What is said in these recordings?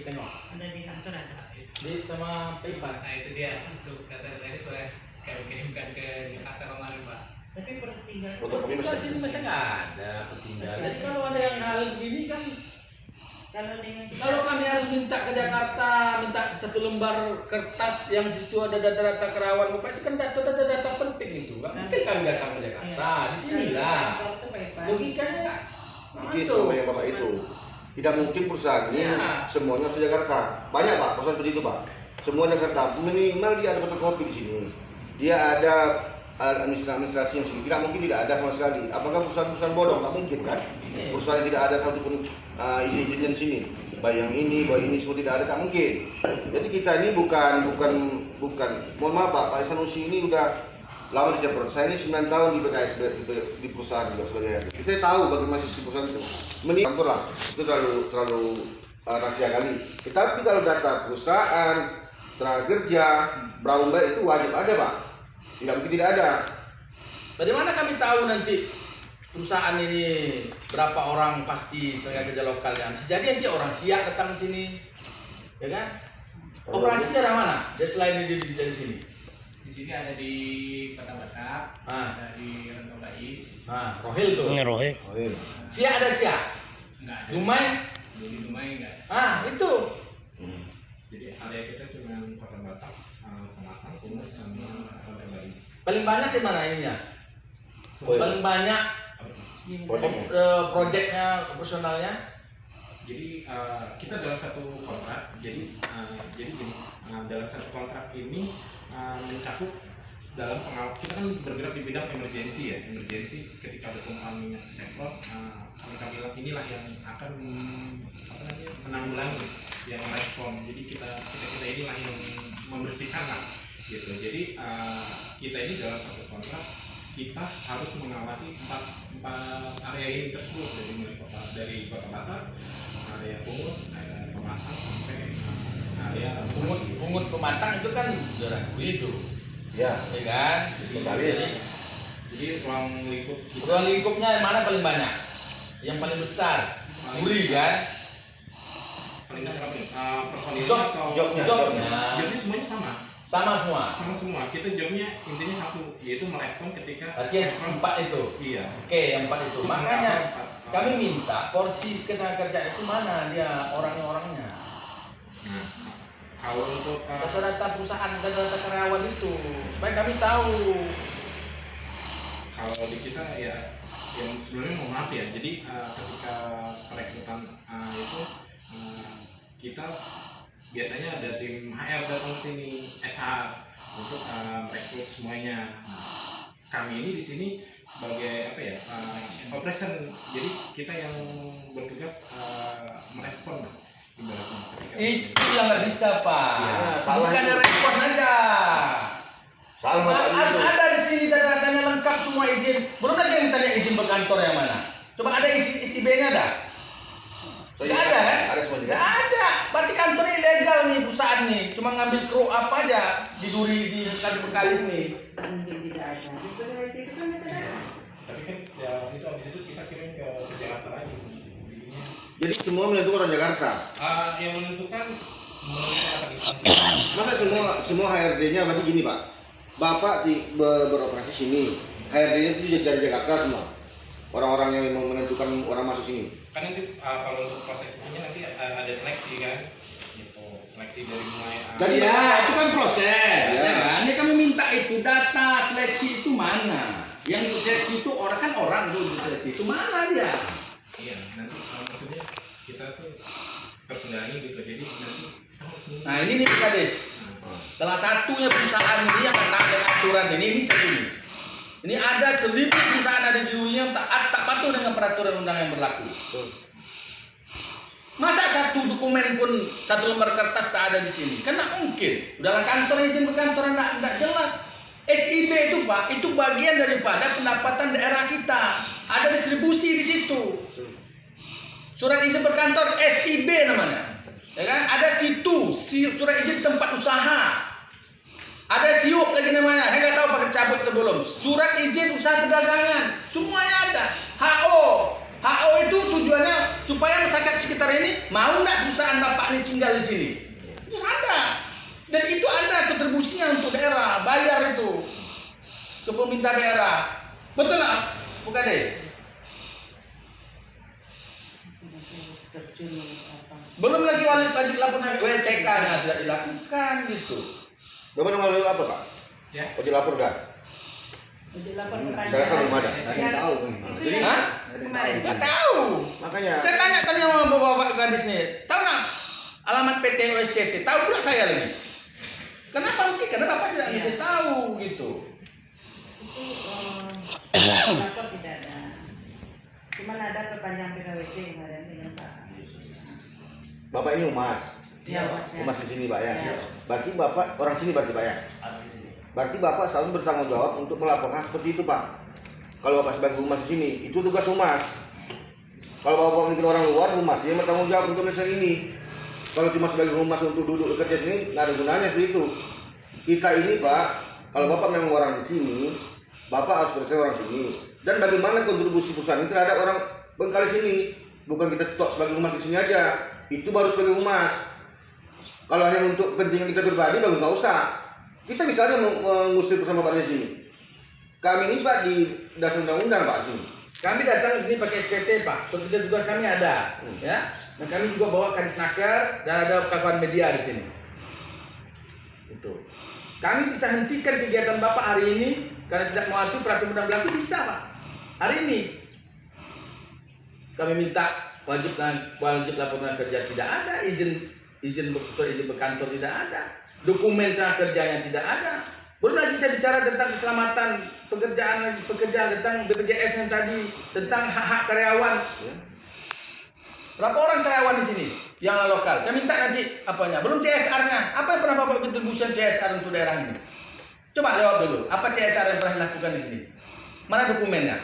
tengok. Ada di kantor ada. Di sama PayPal. Nah itu dia untuk data ini sudah kami kirimkan ke Jakarta kemarin Pak. Tapi pertinggal. Tinggal sini masih nggak ada petinggal. Jadi kalau ada yang hal begini kan, Kalau dengan kalau kami harus minta ke Jakarta, minta satu lembar kertas yang situ ada data-data kerawan Bapak, itu kan data-data penting itu. Nggak mungkin kami datang ke Jakarta. Di sinilah logikanya nggak Itu masuk. yang Bapak itu. Tidak mungkin perusahaan ini Ya. semuanya ke Jakarta. Banyak Pak, perusahaan seperti itu Pak. Semua Jakarta. Minimal dia ada fotokopi di sini. Dia ada administrasi yang sini. Tidak mungkin tidak ada sama sekali. Apakah perusahaan-perusahaan bodoh? Nggak mungkin kan? Perusahaan yang tidak ada satupun izin-izin di sini. Baik yang ini, baik ini semua tidak ada, tak mungkin. Jadi kita ini bukan. Mohon maaf Pak Sanusi ini udah lama di Jakarta. Saya ini 9 tahun di PKS di perusahaan juga sebagai HRD. Saya tahu bagaimana sistem perusahaan itu. Kantor lah, itu terlalu rahasia kali. Tetapi kalau data perusahaan, tenaga kerja, brown bag itu wajib ada Pak. Tidak mungkin tidak ada. Bagaimana kami tahu nanti perusahaan ini berapa orang pasti tenaga kerja lokalnya? Bisa jadi nanti orang Siak datang ke sini, ya kan? Operasinya dari mana? Dari selain dari sini. Di sini ada di Kota Batak, ada di Rantau Gais. Nah, Rohil tuh. Rohil. Oh, iya. Siak ada Siak. Enggak ada. Dumai. Di Dumai enggak. Itu. Jadi area kita cuma Kota Batak, Pematang, Kumut, sama Rantau Gais. Paling banyak di mana ininya? Paling banyak proyeknya, operasionalnya. Jadi kita dalam satu kontrak, jadi gini, dalam satu kontrak ini mencakup dalam pengawal. Kita kan bergerak di bidang emergensi ya, emergensi ketika ada tumpahan minyak sektor, kami bilang inilah yang akan menanggulangi, yang merespon. Jadi kita inilah yang membersihkan lah, gitu. Jadi kita ini dalam satu kontrak kita harus mengawasi empat area ini tersebut, dari kota Batak, area Pungut, area Pematang sampai area Pungut Pematang itu kan daerah itu, Ya. ya kan? Betalis. Jadi ruang lingkup kita Ruang lingkupnya yang mana paling banyak? Yang paling besar? Guri kan? paling besar apa nih? Personilnya Job, atau jobnya. jobnya semuanya sama Sama semua. semua. Kita jobnya intinya satu, yaitu merespon ketika Berarti yang chevron. 4 itu. Iya. Oke, yang 4 itu. Makanya kami minta porsi ketenaga kerja itu mana dia orangnya. Nah, kalau untuk Data-data perusahaan, data-data karyawan itu supaya kami tahu. kalau di kita ya, yang sebenarnya mau maaf ya. Jadi ketika perekrutan itu kita biasanya ada tim HR datang ke sini, SH untuk merekrut semuanya. Kami ini di sini sebagai apa ya, operation. Jadi kita yang bertugas merespon lah, ibaratnya ketika Itu yang nggak bisa Pak. Iya, salah Bukan itu. respon aja. Salah Bapak Harus itu. ada di sini data-datanya lengkap semua izin. Belum lagi yang tanya izin berkantor yang mana. Coba ada ISIB-nya ada? Nggak ada kan? Ada semua juga. Nggak ada. Berarti kantornya ilegal nih perusahaan nih. Cuma ngambil kru apa aja di duri di kantor Bekalis nih. mungkin tidak ada. Di peneliti itu kan ada. tapi kan ya, itu habis itu kita kirim ke Jakarta lagi. Jadinya Jadi semua menentukan orang Jakarta. yang menentukan apa instansi. Masa semua HRD-nya berarti gini Pak. Bapak beroperasi sini. HRD-nya itu dari Jakarta semua. Orang-orang yang memang menentukan orang masuk sini. Kan nanti kalau untuk proses itunya nanti ada seleksi kan, gitu. Seleksi dari mulai Jadi Ya, itu kan proses. Ya. Ya kan? Ya kami minta itu data seleksi itu mana? Yang seleksi itu orang kan orang tuh seleksi itu mana dia? iya, nanti maksudnya kita tuh terkendali gitu. Jadi nanti kita harus Nah ini nih Kadis. Salah satunya perusahaan ini yang taat dengan aturan ini satu ini. Ini ada 1000 perusahaan ada di dunia yang tak patuh dengan peraturan undang yang berlaku. Masa satu dokumen pun, satu lembar kertas tak ada di sini? Kan tak mungkin. Dalam kantor izin berkantor enggak jelas. SIB itu Pak, itu bagian daripada pendapatan daerah kita. Ada distribusi di situ. Surat izin berkantor SIB namanya. Ya kan? Ada situ, surat izin tempat usaha. Ada siup lagi namanya, saya nggak tahu pakai cabut atau belum. Surat izin usaha perdagangan, semuanya ada. HO HO itu tujuannya supaya masyarakat sekitar ini mau nggak perusahaan bapak ini tinggal di sini. Itu ada. Dan itu ada kontribusinya untuk daerah, bayar itu ke pemerintah daerah. Betul nggak, Bu Kades? Terjun apa? Belum lagi wajib laporan WCK-nya tidak dilakukan gitu. Bapak nomor lapor Pak? Ya. Wajib lapor kan? Udah lapor ke Saya rasa belum ada. Saya tahu. Itu Jadi, Hah? kemarin. Nggak tahu. Makanya. Saya tanya sama bapak-bapak Kades nih, tahu nggak alamat PT OSCT? Tahu pula saya lagi. Kenapa mungkin? Karena bapak tidak bisa tahu gitu. Itu lapor tidak ada. Cuman ada perpanjang PKWT kemarin dengan Pak. Bapak ini humas. Ya, Mas, ya. Humas di sini Pak ya. Ya. Berarti Bapak orang sini berarti Pak ya? Berarti Bapak selalu bertanggung jawab untuk melaporkan seperti itu Pak. Kalau Bapak sebagai humas di sini, itu tugas humas. Kalau Bapak mungkin orang luar, humas dia bertanggung jawab untuk masalah ini. Kalau cuma sebagai humas untuk duduk bekerja sini, nggak ada gunanya seperti itu. Kita ini Pak, kalau Bapak memang orang di sini, Bapak harus percaya orang sini. Dan bagaimana kontribusi perusahaan ini terhadap orang Bengkalis ini? Bukan kita stok sebagai humas di sini aja. Itu baru sebagai humas. Kalau hanya untuk kepentingan kita pribadi, baru nggak usah. Kita bisa aja mengusir bersama Pak di sini. Kami ini Pak di dasar undang-undang Pak sini. Kami datang ke sini pakai SPT Pak. Seperti tugas kami ada, ya. Dan kami juga bawa Kadisnaker dan ada kawan media di sini. Itu. Kami bisa hentikan kegiatan Bapak hari ini karena tidak mematuhi peraturan undang berlaku bisa Pak. Hari ini kami minta wajib laporan kerja tidak ada, izin berkantor tidak ada, dokumen tenaga kerjanya tidak ada. Belum lagi saya bicara tentang keselamatan pekerjaan tentang BPJS yang tadi, tentang hak-hak karyawan. Berapa orang karyawan di sini yang lokal? Saya minta nanti apanya? Belum CSR-nya. Apa yang pernah Bapak kontribusi CSR untuk daerah ini? Coba jawab dulu. Apa CSR yang pernah dilakukan di sini? Mana dokumennya?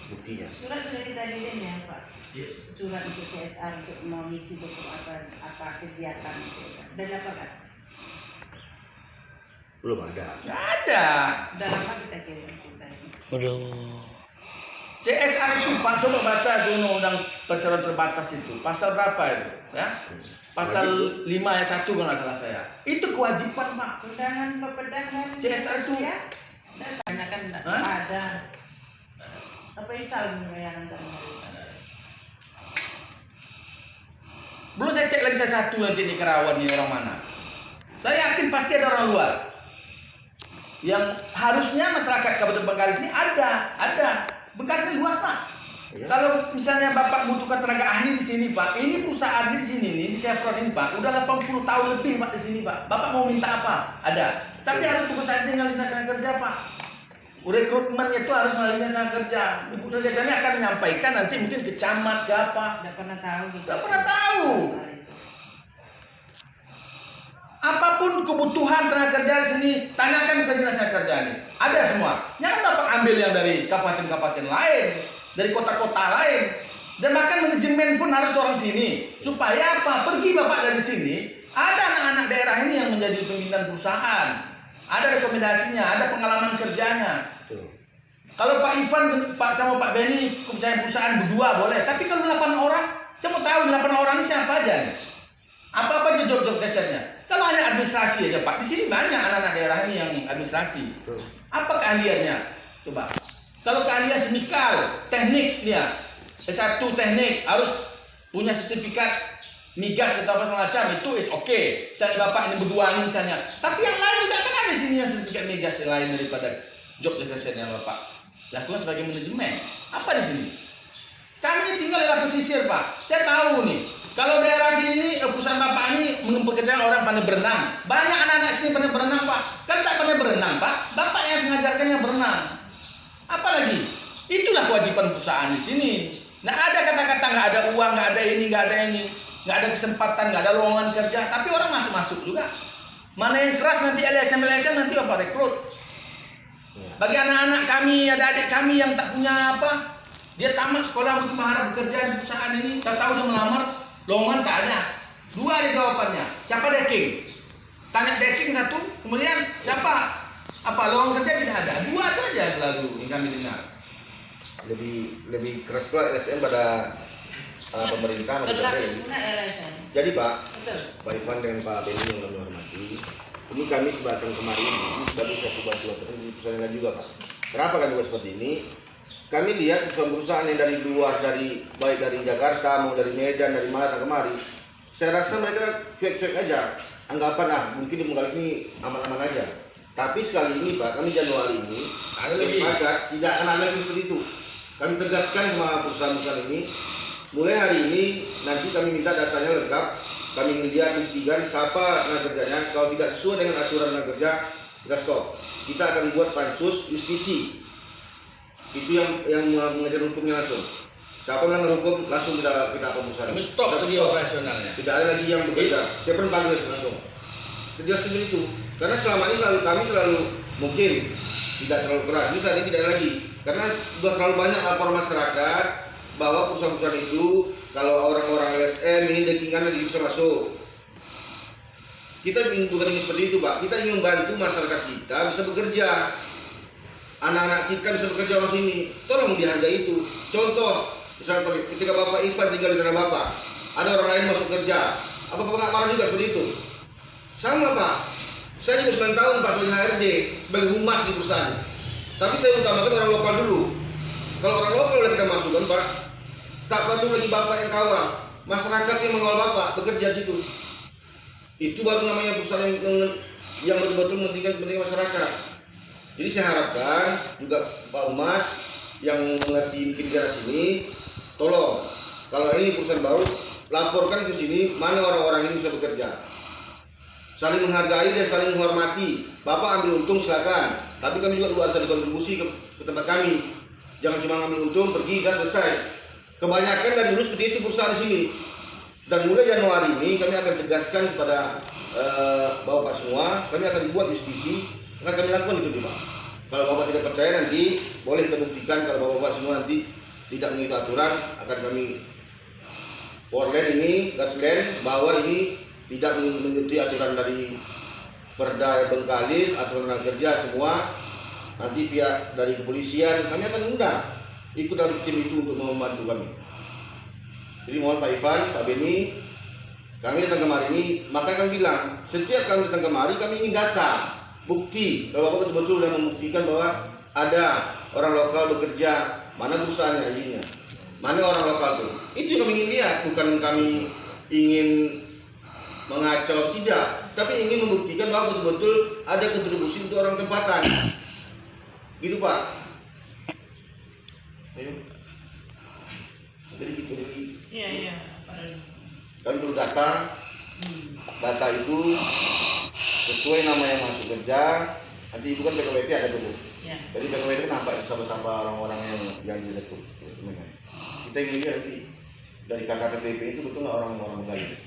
Buktinya. Surat sudah ditagihkan ya Pak. Yes. Surat untuk CSR untuk mengisi apa kegiatan CSR. Dan apa kan? Belum ada. Nggak ada. Udah lama kita kirim kita ini. CSR itu Pak, coba baca di Undang-Undang Perseroan Terbatas itu. Pasal berapa itu? Ya? Pasal 5 ayat 1 kalau nggak salah saya. Itu kewajiban Pak. Undangan Bapeda kemarin CSR itu. ya? Dan banyak kan nggak Hah? ada. Apa isal yang Belum saya cek lagi saya satu nanti di Kerawan ini orang mana. Saya yakin pasti ada orang luar. Yang harusnya masyarakat Kabupaten Bengkalis ini ada. Bengkalis ini luas Pak. Ya. Kalau misalnya Bapak butuhkan tenaga ahli di sini Pak, ini perusahaan di sini nih di Chevron ini Pak, udah 80 tahun lebih Pak di sini Pak. Bapak mau minta apa? Ada. Tapi harus tugas dengan dinas tenaga kerja Pak. Rekrutmennya itu harus melalui dinas tenaga kerja. Ibu tenaga kerjanya akan menyampaikan nanti mungkin ke camat ke apa. Nggak pernah tahu gitu. Nggak pernah tahu. Soal itu. Apapun kebutuhan tenaga kerja di sini, tanyakan ke dinas tenaga kerja ini. Ada semua. Jangan Bapak ambil yang dari kabupaten-kabupaten lain, dari kota-kota lain. Dan bahkan manajemen pun harus orang sini. Supaya apa? Pergi Bapak dari sini, ada anak-anak daerah ini yang menjadi pimpinan perusahaan. Ada rekomendasinya, ada pengalaman kerjanya. Betul. Kalau Pak Ivan sama Pak Benny kepercayaan perusahaan berdua boleh. Tapi kalau 8 orang, saya mau tahu 8 orang ini siapa aja nih? Apa-apa aja job-job dasarnya. Kalau hanya administrasi aja Pak, di sini banyak anak-anak daerah ini yang administrasi. Betul. Apa keahliannya? Coba. Kalau keahlian semikal, teknik dia, S1 teknik harus punya sertifikat migas atau apa semacam itu is oke. Misalnya Bapak ini berdua ini misalnya. Tapi yang lain juga kan ada di sini yang sertifikat migas yang lain daripada job description yang Bapak lakukan sebagai manajemen. Apa di sini? Kami ini tinggal di daerah pesisir Pak. Saya tahu nih. Kalau daerah sini perusahaan Bapak ini mempekerjakan orang pandai berenang. Banyak anak-anak sini pandai berenang Pak. Kan tak pandai berenang Pak. Bapak yang mengajarkannya berenang. Apalagi? Itulah kewajiban perusahaan di sini. Nggak ada kata-kata nggak ada uang, nggak ada ini, nggak ada ini, nggak ada kesempatan, nggak ada lowongan kerja. Tapi orang masuk juga. Mana yang keras nanti LSM nanti Bapak rekrut. Bagi anak-anak kami, ada adik kami yang tak punya apa, dia tamat sekolah untuk mengharap bekerja di perusahaan ini, tahu dia melamar, lowongan tak ada. 2 ada jawabannya. Siapa deking? Tanya deking satu, kemudian siapa? Apa lowongan kerja tidak ada? 2 itu aja selalu yang kami dengar. lebih keras pula LSM pada pemerintah pada Berlaku ini. guna LSM. Jadi Pak, Betul. Pak Ivan dan Pak Benny yang kami hormati, ini kami sebatang kemarin ini sebagai satu bantuan di perusahaan juga Pak. Kenapa kami buat seperti ini? Kami lihat perusahaan-perusahaan yang dari luar, baik dari Jakarta mau dari Medan, dari mana kemari, saya rasa mereka cuek-cuek aja, anggapan mungkin di Munggal ini aman-aman aja. Tapi sekali ini Pak, kami Januari ini Ada lagi. sepakat tidak akan ada lagi seperti itu. Kami tegaskan sama perusahaan-perusahaan ini, mulai hari ini nanti kami minta datanya lengkap. Kami ingin lihat buktikan siapa tenaga kerjanya. Kalau tidak sesuai dengan aturan tenaga kerja, kita stop. Kita akan buat pansus justisi. Itu yang mengajar hukumnya langsung. Siapa yang melanggar hukum langsung kita perusahaan. Kami stop Kita lagi operasionalnya. Tidak ada lagi yang berbeda. Siapa yang panggil langsung. Tidak seperti itu. Karena selama ini kami terlalu mungkin tidak terlalu keras. Ini saat ini tidak lagi. Karena sudah terlalu banyak laporan masyarakat bahwa perusahaan-perusahaan itu kalau orang-orang LSM ini dekingannya bisa masuk. Kita bukan ingin seperti itu Pak. Kita ingin membantu masyarakat kita bisa bekerja. Anak-anak kita bisa bekerja di sini. Tolong dihargai itu. Contoh, misalnya ketika Bapak Ivan tinggal di tanah Bapak, ada orang lain masuk kerja. Apa Bapak nggak marah juga seperti itu? Sama Pak. Saya juga 9 tahun Pak sebagai HRD, sebagai humas di perusahaan. Tapi saya utamakan orang lokal dulu. Kalau orang lokal udah kita masukkan Pak, tak perlu lagi Bapak yang kawal. Masyarakat yang mengawal Bapak bekerja di situ. Itu baru namanya perusahaan yang betul-betul mementingkan kepentingan masyarakat. Jadi saya harapkan juga Pak Humas yang mengerti mungkin daerah sini, tolong kalau ini perusahaan baru, laporkan ke sini mana orang-orang ini bisa bekerja. Saling menghargai dan saling menghormati. Bapak ambil untung silakan, tapi kami juga ada kontribusi ke tempat kami. Jangan cuma ambil untung, pergi dan selesai. Kebanyakan dari dulu seperti itu perusahaan di sini. Dan mulai Januari ini kami akan tegaskan kepada Bapak semua, kami akan buat justisi, akan kami lakukan itu Pak. Kalau Bapak tidak percaya nanti boleh kita buktikan kalau Bapak semua nanti tidak mengikuti aturan, akan kami warland ini, gasland bahwa ini tidak mengikuti aturan dari Perda Bengkalis, aturan tenaga kerja semua. Nanti pihak dari kepolisian kami akan undang ikut dari tim itu untuk membantu kami. Jadi mohon Pak Ivan, Pak Benny, kami datang kemari ini, maka kami bilang setiap kami datang kemari kami ingin data, bukti kalau Bapak betul-betul sudah membuktikan bahwa ada orang lokal bekerja, mana perusahaannya izinnya, mana orang lokal itu. Itu yang kami ingin lihat, bukan kami ingin mengacau, tidak, tapi ingin membuktikan bahwa betul-betul ada kontribusi untuk orang tempatan. Gitu Pak. Ayo. Jadi gitu. Iya. Kami perlu data. Data itu sesuai nama yang masuk kerja. Nanti itu kan BKWT ada dulu. Ya. Jadi BKWT nampak sama-sama orang-orang yang direkrut. Kita ingin lihat nanti dari KKTP itu betul nggak orang-orang Bengkalis.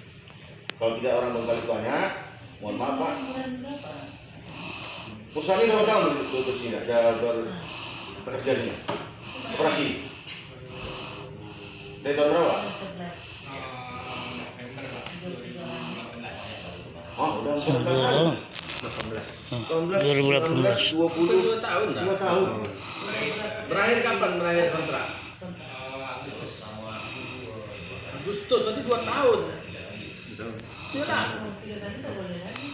Kalau tidak orang Bengkalis banyak, mohon maaf Pak. Perusahaan ini berapa tahun bekerjanya? Operasi? Dari tahun berapa? 11. November Pak 2018. Oh, udah 18. 2 tahun dah. 2 tahun. Berakhir kapan berakhir kontrak? Agustus, berarti 2 tahun. Iya lah. 3 tahun tak boleh lagi.